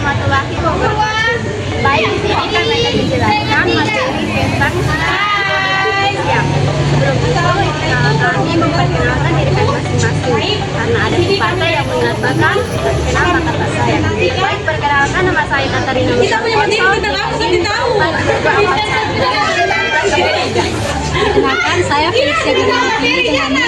warahmatullahi wabarakatuh. Baik, di sini kami akan menjelaskan materi tentang manusia. Sebelum itu, kami memperkenalkan diri kami masing-masing karena ada pepatah yang mengatakan kenapa kata saya. Baik, perkenalkan, nama saya Katarina. Kita punya materi tentang apa tadi tahu? Perkenalkan, saya Felixia Gimana dengan 24174744.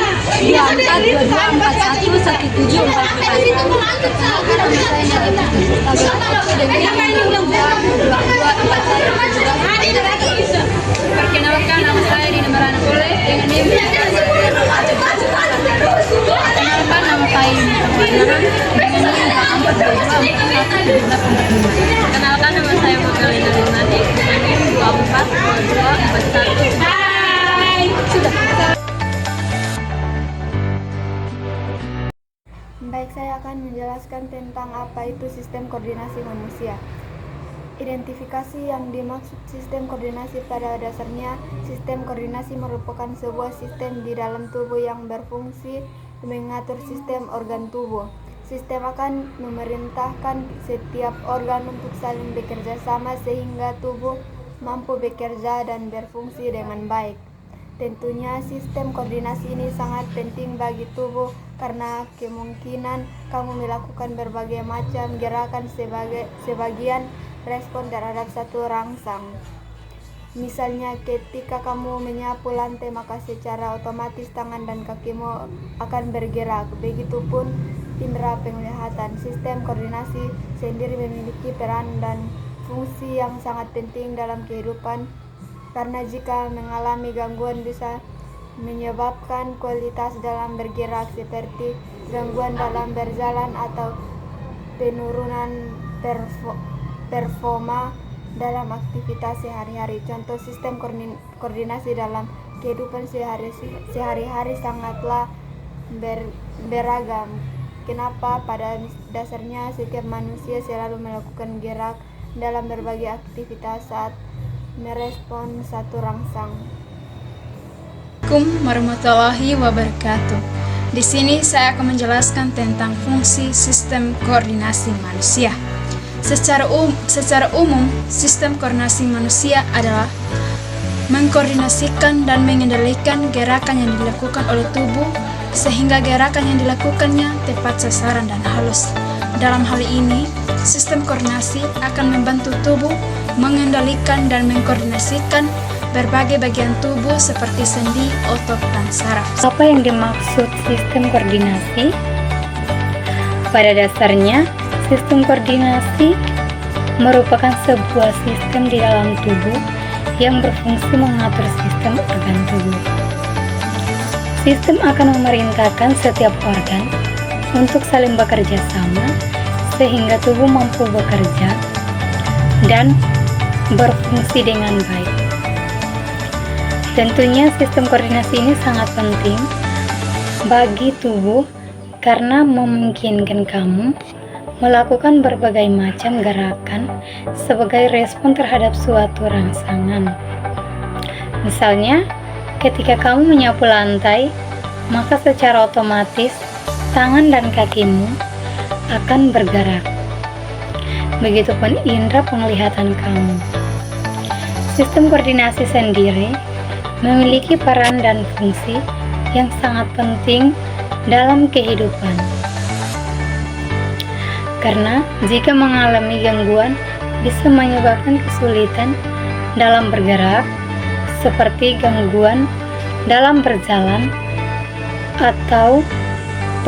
Perkenalkan, nama saya Dina Marana Boleh dengan NIM. Perkenalkan, nama saya Yunita dengan NIM 422417845. Perkenalkan, nama saya Magdalena Lunati dengan NIM 242241. Baik, saya akan menjelaskan tentang apa itu sistem koordinasi manusia. Identifikasi yang dimaksud sistem koordinasi pada dasarnya, sistem koordinasi merupakan sebuah sistem di dalam tubuh yang berfungsi mengatur sistem organ tubuh. Sistem akan memerintahkan setiap organ untuk saling bekerja sama sehingga tubuh mampu bekerja dan berfungsi dengan baik. Tentunya sistem koordinasi ini sangat penting bagi tubuh karena kemungkinan kamu melakukan berbagai macam gerakan sebagian respon terhadap satu rangsang. Misalnya ketika kamu menyapu lantai, maka secara otomatis tangan dan kakimu akan bergerak. Begitupun indera penglihatan. Sistem koordinasi sendiri memiliki peran dan fungsi yang sangat penting dalam kehidupan karena jika mengalami gangguan bisa menyebabkan kualitas dalam bergerak seperti gangguan dalam berjalan atau penurunan performa dalam aktivitas sehari-hari. Contoh sistem koordinasi dalam kehidupan sehari-hari sangatlah beragam. Kenapa? Pada dasarnya setiap manusia selalu melakukan gerak dalam berbagai aktivitas saat merespon satu rangsang. Assalamualaikum warahmatullahi wabarakatuh. Di sini saya akan menjelaskan tentang fungsi sistem koordinasi manusia. Secara umum, sistem koordinasi manusia adalah mengkoordinasikan dan mengendalikan gerakan yang dilakukan oleh tubuh sehingga gerakan yang dilakukannya tepat sasaran dan halus. Dalam hal ini, sistem koordinasi akan membantu tubuh mengendalikan dan mengkoordinasikan berbagai bagian tubuh seperti sendi, otot, dan saraf. Apa yang dimaksud sistem koordinasi? Pada dasarnya, sistem koordinasi merupakan sebuah sistem di dalam tubuh yang berfungsi mengatur sistem organ tubuh. Sistem akan memerintahkan setiap organ untuk saling bekerja sama sehingga tubuh mampu bekerja dan berfungsi dengan baik. Tentunya sistem koordinasi ini sangat penting bagi tubuh karena memungkinkan kamu melakukan berbagai macam gerakan sebagai respon terhadap suatu rangsangan. Misalnya, ketika kamu menyapu lantai, maka secara otomatis tangan dan kakimu akan bergerak. Begitupun indera penglihatan kamu. Sistem koordinasi sendiri memiliki peran dan fungsi yang sangat penting dalam kehidupan. Karena jika mengalami gangguan bisa menyebabkan kesulitan dalam bergerak, seperti gangguan dalam berjalan atau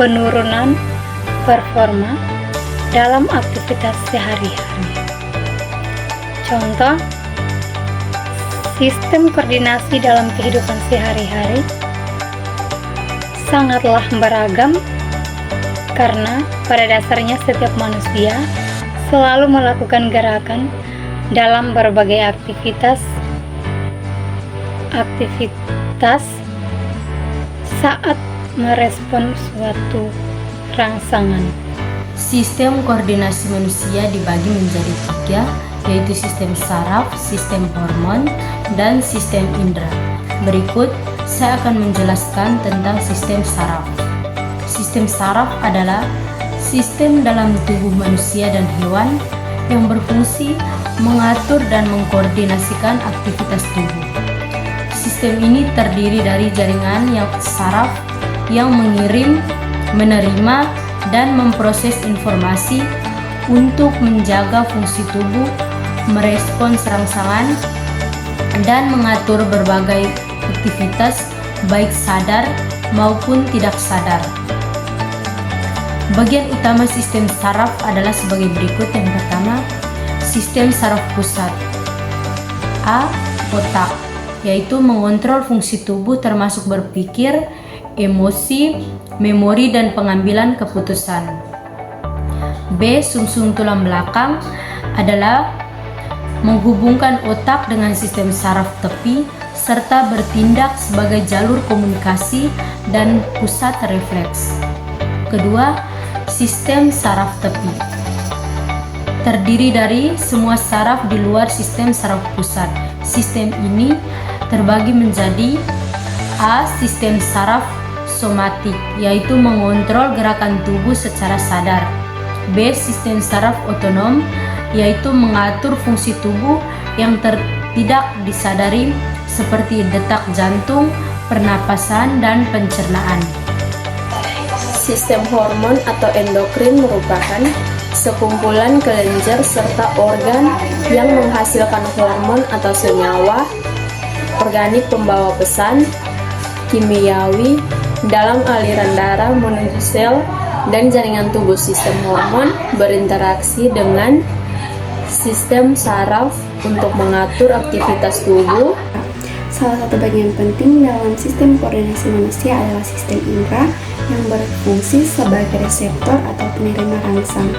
penurunan performa dalam aktivitas sehari-hari. Contoh, sistem koordinasi dalam kehidupan sehari-hari sangatlah beragam karena pada dasarnya setiap manusia selalu melakukan gerakan dalam berbagai aktivitas saat merespon suatu rangsangan. Sistem koordinasi manusia dibagi menjadi 3, yaitu sistem saraf, sistem hormon, dan sistem indera. Berikut saya akan menjelaskan tentang sistem saraf. Sistem saraf adalah sistem dalam tubuh manusia dan hewan yang berfungsi mengatur dan mengkoordinasikan aktivitas tubuh. Sistem ini terdiri dari jaringan saraf yang mengirim, menerima, dan memproses informasi untuk menjaga fungsi tubuh, merespons rangsangan, dan mengatur berbagai aktivitas baik sadar maupun tidak sadar. Bagian utama sistem saraf adalah sebagai berikut. Yang pertama, sistem saraf pusat. A. Otak, yaitu mengontrol fungsi tubuh termasuk berpikir, emosi, memori, dan pengambilan keputusan. B. Sumsum tulang belakang adalah menghubungkan otak dengan sistem saraf tepi serta bertindak sebagai jalur komunikasi dan pusat refleks. Kedua, sistem saraf tepi terdiri dari semua saraf di luar sistem saraf pusat. Sistem ini terbagi menjadi A. Sistem saraf somatik, yaitu mengontrol gerakan tubuh secara sadar. B. Sistem saraf otonom, yaitu mengatur fungsi tubuh yang tidak disadari seperti detak jantung, pernapasan, dan pencernaan. Sistem hormon atau endokrin merupakan sekumpulan kelenjar serta organ yang menghasilkan hormon atau senyawa organik pembawa pesan kimiawi dalam aliran darah menuju sel dan jaringan tubuh. Sistem hormon berinteraksi dengan sistem saraf untuk mengatur aktivitas tubuh. Salah satu bagian penting dalam sistem koordinasi manusia adalah sistem indera yang berfungsi sebagai reseptor atau penerima rangsang.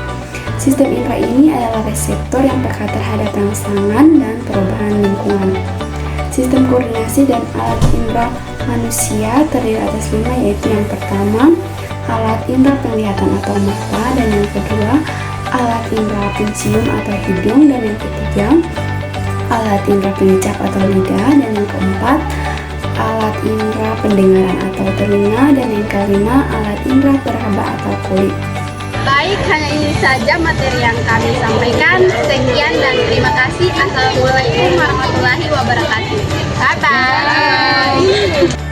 Sistem indera ini adalah reseptor yang peka terhadap rangsangan dan perubahan lingkungan. Sistem koordinasi dan alat indera manusia terdiri atas 5, yaitu yang pertama, alat indera penglihatan atau mata, dan yang kedua, alat indera pencium atau hidung, dan yang ketiga, alat indera pengecap atau lidah, dan yang keempat, alat indera pendengaran atau telinga, dan yang kelima, alat indera peraba atau kulit. Baik, hanya ini saja materi yang kami sampaikan. Sekian dan terima kasih. Assalamualaikum warahmatullahi wabarakatuh. Bye-bye.